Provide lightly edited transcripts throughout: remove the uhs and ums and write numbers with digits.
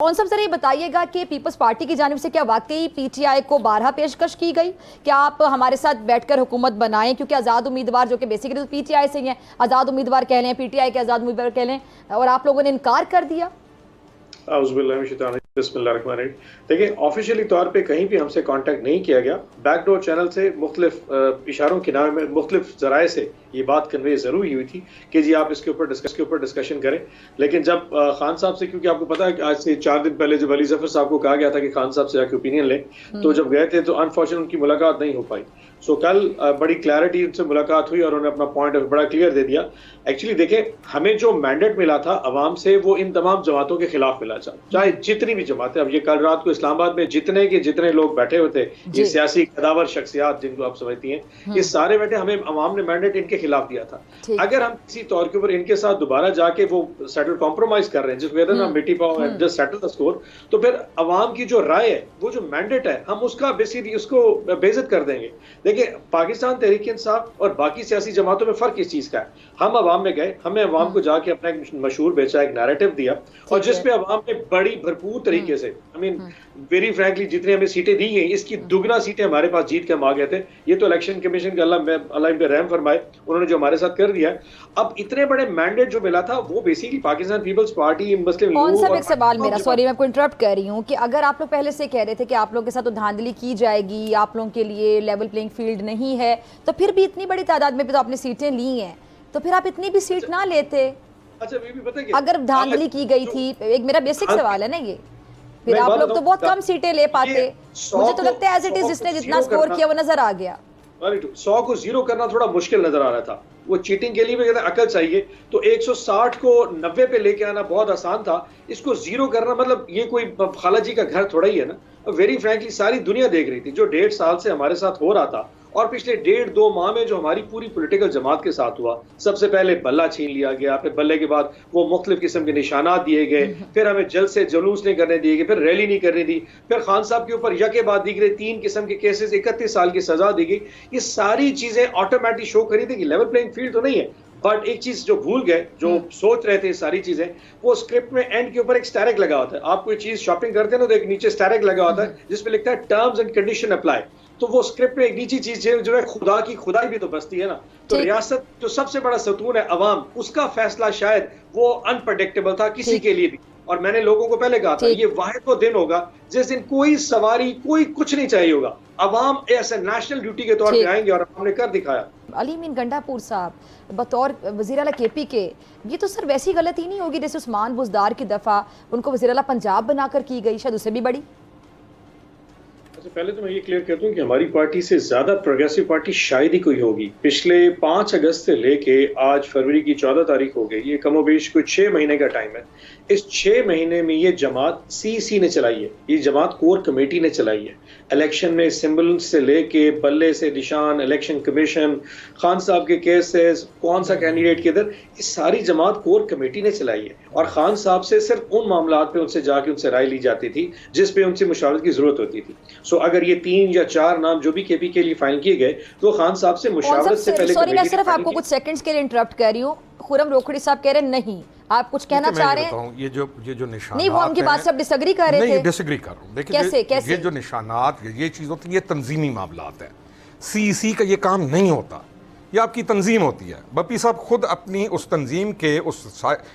कौन साहब सर ये बताइएगा कि पीपल्स पार्टी की जानिब से क्या वाकई पीटीआई को बारहा पेशकश की गई कि आप हमारे साथ बैठकर हुकूमत बनाएं, क्योंकि आज़ाद उम्मीदवार जो कि बेसिकली तो पीटीआई से ही हैं, आज़ाद उम्मीदवार कह लें, पीटीआई के आज़ाद उम्मीदवार कह लें, और आप लोगों ने इनकार कर दिया। देखिए, ऑफिशियली तौर पे कहीं भी हमसे कांटेक्ट नहीं किया गया। बैकडोर चैनल से मुख्तलिफ इशारों के नाम में मुख्तलिफ जराए से ये बात कन्वे ज़रूर हुई थी कि जी आप इसके ऊपर डिस्कशन करें। लेकिन जब खान साहब से, क्योंकि आपको पता है कि आज से 4 दिन पहले जब अली जफर साहब को कहा गया था कि खान साहब से आके ओपिनियन लें, तो जब गए थे तो अनफॉर्चुनेट उनकी मुलाकात नहीं हो पाई। सो कल बड़ी क्लैरिटी उनसे मुलाकात हुई और उन्होंने अपना पॉइंट बड़ा क्लियर दे दिया। एक्चुअली देखें, हमें जो मैंडेट मिला था अवाम से वो इन तमाम जमातों के खिलाफ मिला, चाहे जितनी भी जमातें। अब ये कल रात को इस्लामाबाद में जितने लोग बैठे हुए थे, ये सियासी कदावर शख्सियात जिनको आप समझती हैं, ये सारे बैठे, हमें अवाम ने मैंडेट इनके खिलाफ दिया था। अगर हम किसी तौर के ऊपर इनके साथ दोबारा जाके वो सेटल कॉम्प्रोमाइज कर रहे हैं, जिसको कहते हैं ना मिट्टी पाओ and just settle the score, तो फिर अवाम की जो राय है, वो जो मैंडेट है, हम उसका बेसिकली उसको बेइज्जत कर देंगे। देखिए, पाकिस्तान तहरीक इंसाफ और बाकी सियासी जमातों में फर्क इस चीज का है। हम अवाम में गए, हमें अवाम को जाके अपना एक मशहूर बेचा, एक नैरेटिव दिया, और जिसपे अवाम ने बड़ी भरपूर तरीके से, आई मीन वेरी फ्रैंकली, जितनी हमें सीटें दी गई इसकी दुगना सीटें हमारे पास जीत के हम आ गए थे। ये तो इलेक्शन कमीशन का अल्लाह इन पे रहम फरमाए, उन्होंने जो हमारे साथ कर दिया। अब इतने बड़े मैंडेट जो मिला था वो बेसिकली पाकिस्तान पीपल्स पार्टी, मुस्लिम कौन सा एक सवाल मेरा, सॉरी मैं आपको इंटरप्ट कर रही हूँ, कि अगर आप लोग पहले से कह रहे थे कि आप लोगों के साथ तो धांधली की जाएगी, आप लोगों के लिए लेवल प्लेइंग फील्ड नहीं है, तो फिर भी इतनी बड़ी तादाद में भी तो आपने सीटें ली हैं, तो फिर आप इतनी भी सीट ना लेते। अच्छा, ये भी पता है अगर धांधली की गई थी, एक मेरा बेसिक सवाल है ना ये, फिर आप लोग तो बहुत कम सीटें ले पाते। मुझे तो लगता है एज इट इज जिसने जितना स्कोर किया वो नजर आ गया। 100 को 0 करना थोड़ा मुश्किल नजर आ रहा था। वो चीटिंग के लिए भी कहते हैं अकल चाहिए, तो 160 को 90 पे लेके आना बहुत आसान था। इसको 0 करना मतलब ये कोई खाला जी का घर थोड़ा ही है ना। वेरी फ्रैंकली सारी दुनिया देख रही थी जो 1.5 साल से हमारे साथ हो रहा था, और पिछले 1.5-2 माह में जो हमारी पूरी पॉलिटिकल जमात के साथ हुआ। सबसे पहले बल्ला छीन लिया गया, फिर बल्ले के बाद वो मुख्तलिफ किस्म के निशानात दिए गए, फिर हमें जल्द से जुलूस नहीं करने दिए गए, फिर रैली नहीं करने दी, फिर खान साहब के ऊपर यके बाद दी गई 3 किस्म के केसेस, 31 साल की सजा दी गई। ये सारी चीजें ऑटोमेटिक शो करी थी कि लेवल प्लेइंग फील्ड तो नहीं है। बट एक चीज जो भूल गए, जो सोच रहे थे सारी चीजें, वो स्क्रिप्ट में एंड के ऊपर एक स्टैरिक लगा होता है। आप कोई चीज शॉपिंग करते हैं ना, तो एक नीचे स्टैरिक लगा होता है जिसपे लिखता है टर्म्स एंड कंडीशन अप्लाई। तो वो स्क्रिप्ट में एक नीची चीज है जो है खुदा की खुदाई भी तो बसती है ना। तो रियासत जो सबसे बड़ा सतून है अवाम, उसका फैसला शायद वो अनप्रडिक्टेबल था किसी के लिए भी। और मैंने लोगों को पहले कहा था ये वाहिद वो दिन होगा जिस दिन कोई सवारी, कोई कुछ नहीं चाहिए होगा, अवाम ऐसे नेशनल ड्यूटी के तौर पे आएंगे, और हमने कर दिखाया। अली मीन गंडापुर साहब बतौर वज़ीर आला केपी के, ये तो सर वैसी गलती नहीं होगी जैसे उस्मान बुज़दार की दफ़ा उनको वज़ीर आला पंजाब बनाकर की गई, शायद उससे भी बड़ी। अच्छा, पहले तो मैं ये क्लियर कर दूं कि हमारी पार्टी से ज्यादा प्रोग्रेसिव पार्टी शायद ही कोई होगी। पिछले 5 अगस्त से लेके आज फरवरी की 14 तारीख हो गई, ये कमोबेश कोई 6 महीने का टाइम है। इस 6 महीने में ये जमात सीसी ने चलाई है, ये जमात कोर कमेटी ने चलाई है। इलेक्शन में सिंबल से लेके बल्ले से निशान, इलेक्शन कमीशन, खान साहब के केसेस, कौन सा कैंडिडेट किधर, ये सारी जमात कोर कमेटी ने चलाई है। और खान साहब से सिर्फ उन मामलात पे उनसे जाके उनसे राय ली जाती थी जिस पे उनसे मुशावरत की जरूरत होती थी। सो अगर ये 3 या 4 नाम जो भी केपी के लिए फाइल किए गए, तो खान साहब से मुशावरत से पहले। सॉरी, मैं सिर्फ आपको कुछ सेकंड्स के लिए इंटरप्ट कर रही हूँ। खुरम रोखड़ी साहब कह रहे हैं नहीं, आप कुछ कहना चाह रहे हैं? ये जो निशानात नहीं, वो उनकी बात से आप डिसएग्री कर रहे थे। नहीं, डिसएग्री कर रहा हूं। देखिए, कैसे ये जो निशानात, ये चीज होती है, ये तंजीमी मामलात है। सीईसी का ये काम नहीं होता, ये आपकी तंजीम होती है। बप्पी साहब खुद अपनी उस तंजीम के उस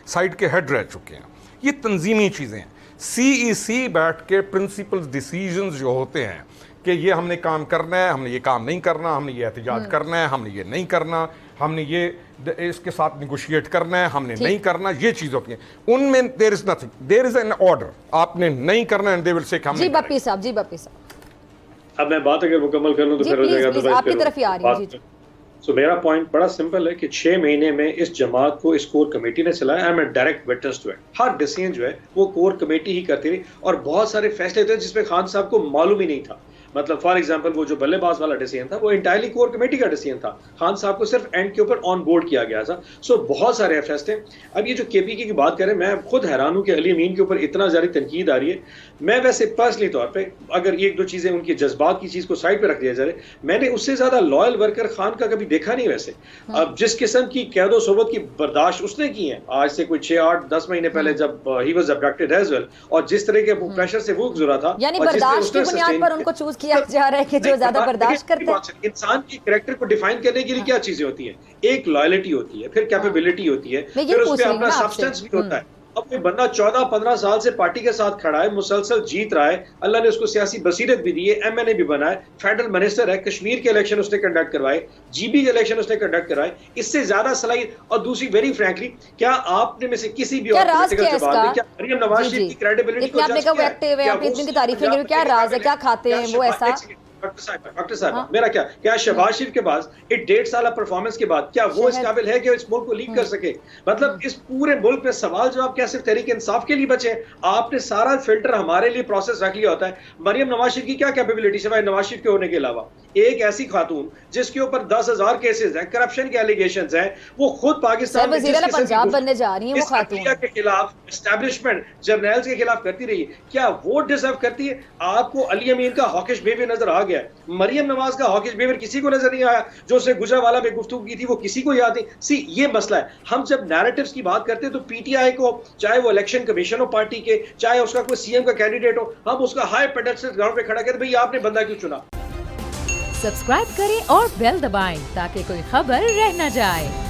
साइड के हेड रह चुके हैं। ये तंजीमी चीज़ें हैं। सीईसी बैठ के प्रिंसिपल डिसीजंस जो होते हैं कि ये हमने काम करना है, हमने ये काम नहीं करना, हमने ये एहतजाज करना है, हमने ये नहीं करना, हमने ये इसके साथ निगोशिएट करना है, हमने नहीं करना, ये चीज़ होती है। उनमें there is nothing, there is an order, आपने नहीं करना एंड दे विल से जी बप्पी साहब, जी बप्पी साहब। अब मैं बात अगर मुकम्मल कर लूं तो फिर हो जाएगा, तो आपकी तरफ ही आ रही है। जी, सो मेरा पॉइंट बड़ा सिंपल है कि 6 महीने में इस जमात को इस कोर कमेटी ने चलाया। I am direct witness to it. हर डिसीजन जो है वो कोर कमेटी ही करती रही, और बहुत सारे फैसले थे जिसमें खान साहब को मालूम ही नहीं था। मतलब फॉर एग्जांपल वो जो बल्लेबाज वाला डिसीजन था वो इंटायरली कोर कमेटी का डिसीजन था, खान साहब को सिर्फ एंड के ऊपर ऑन बोर्ड किया गया था। सो बहुत सारे एफएस थे। अब ये जो केपीके की बात करें, मैं खुद हैरान हूं कि अली अमीन के ऊपर इतना ज़्यादा तनकीद आ रही है। मैं वैसे पर्सनली तौर पे अगर एक दो चीज़ें उनकी जज्बात की चीज़ को साइड पे रख दिया जाए, मैंने उससे ज़्यादा लॉयल वर्कर खान का कभी देखा नहीं वैसे। अब जिस किस्म की कैदो सोबत की बर्दाश्त उसने की है आज से कोई 6-8-10 महीने पहले जब he was abducted as well, और जिस तरह के प्रेशर से वो गुजरा था, यानी बर्दाश्त की बुनियाद पर उनको चूज किया जा रहा है कि जो ज्यादा बर्दाश्त करते हैं। इंसान की कैरेक्टर को डिफाइन करने के लिए क्या चीजें होती हैं? एक लॉयल्टी होती है, फिर कैपेबिलिटी होती है, फिर उसमें अपना सब्सटेंस भी होता है। अब कोई बंदा 14-15 साल से पार्टी के साथ खड़ा है, मुसलसल जीत रहा है, अल्लाह ने उसको सियासी बसीरत भी दी है, एमएनए भी बना है, फेडरल मिनिस्टर है, कश्मीर के इलेक्शन उसने कंडक्ट करवाए, जीबी के इलेक्शन उसने कंडक्ट करवाए, इससे ज्यादा सलाहियत। और दूसरी वेरी फ्रैंकली, क्या आपने में से किसी भी और पॉलिटिकल जवाब में क्या मरियम नवाज शरीफ की क्रेडिबिलिटी को जज किया है? आप इतनी तारीफें करें, क्या राज है, क्या खाते हैं वो ऐसा? डॉक्टर साहब मेरा क्या शहबाज शरीफ के पास 1.5 साल परफॉर्मेंस के बाद क्या वो इस काबिल है कि इस मुल्क को लीड कर सके? मतलब इस पूरे मुल्क में सवाल जवाब क्या सिर्फ तहरीक इंसाफ के लिए बचे? आपने सारा फिल्टर हमारे लिए प्रोसेस रख लिया होता है। मरियम नवाज शरीफ की क्या कैपेबिलिटी सिवाय नवाज शरीफ के होने के अलावा? एक ऐसी खातून जिसके ऊपर 10,000 केसेस हैं, करप्शन के एलिगेशंस हैं, वो खुद पाकिस्तान में पंजाब बनने जा रही है वो खातून के खिलाफ, एस्टैब्लिशमेंट जर्नल्स के खिलाफ करती रही, क्या वो डिजर्व करती है? आपको अली अमीन का हॉकिश बिहेवियर नजर आ गया, मरियम नवाज का हॉकिश बिहेवियर किसी को नजर नहीं आया? जो उसने गुजरावाला में गुफ्तगू की थी वो किसी को याद नहीं। सी ये मसला है। हम जब नैरेटिव्स की बात करते हैं तो पीटीआई को, चाहे वो इलेक्शन कमीशन हो पार्टी के, चाहे उसका कोई सीएम का कैंडिडेट हो, हम उसका हाई पेडेस्टल ग्राउंड पे खड़ा करते, भाई आपने बंदा क्यों चुना? सब्सक्राइब करें और बेल दबाएं ताकि कोई खबर रह न जाए।